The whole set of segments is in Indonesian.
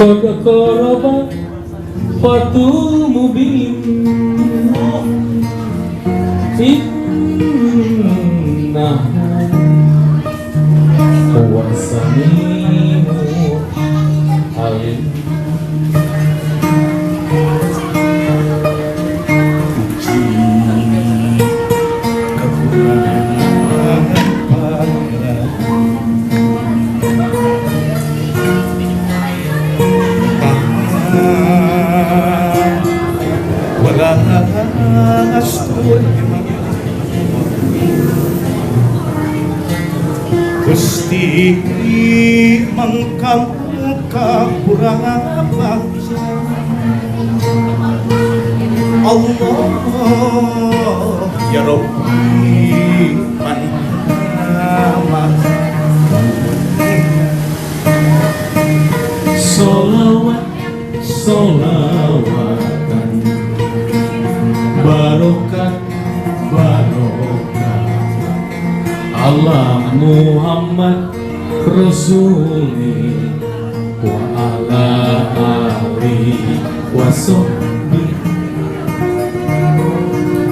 Qad qaraba fatul mubin innahu huwas samiul alim. Gusti mangkamu kakurangan bangsa Allah ya Rabbi manama Sholawat sholawatan barokat barokah Allah Muhammad Rasuli wa ala alihi wa sahbihi.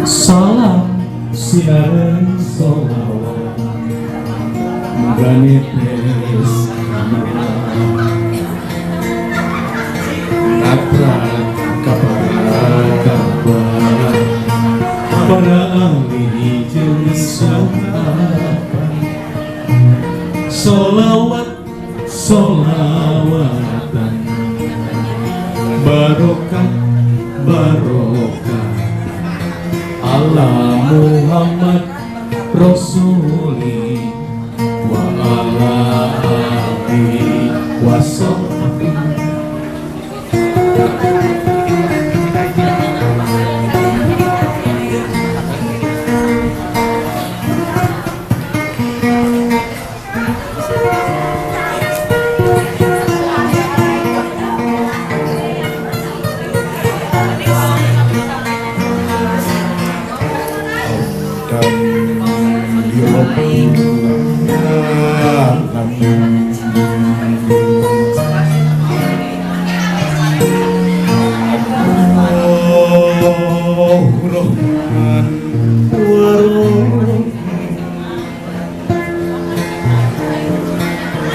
Salam sinaran sholawat Gani tes Natrat kabar para ahli jenis sahabat. Sholawat sholawatan barokah barokah Allah Muhammad Rasuli wa ala alihi wa sahbihi.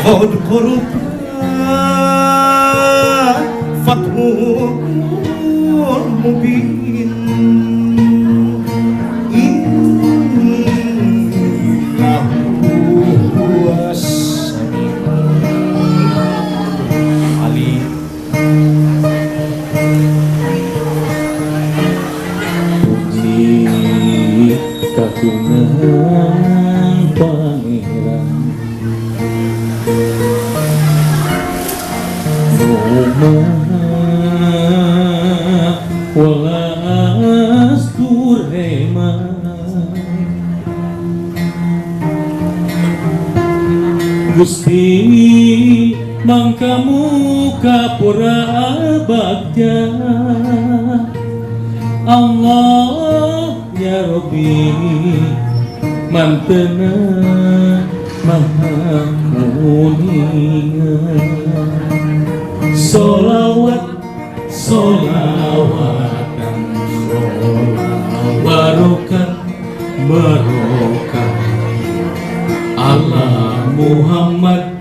Qad qaraba fathul mubin innahu huwas samiul alim. Puji kagungan pangeran welas turema Gusti mangkamu kapura bagja Allah ya Rabbi mantena maha kuningan. Sholawat sholawatan barokat barokah Allah Muhammad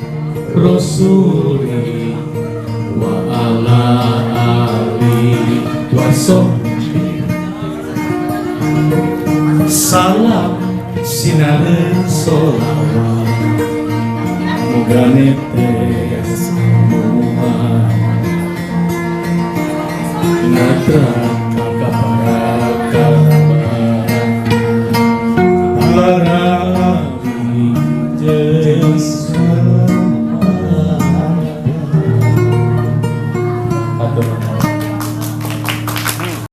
Rasuli wa ala alihi wa sahbihi. Salam sinaran sholawat muga netes Muhammad Natra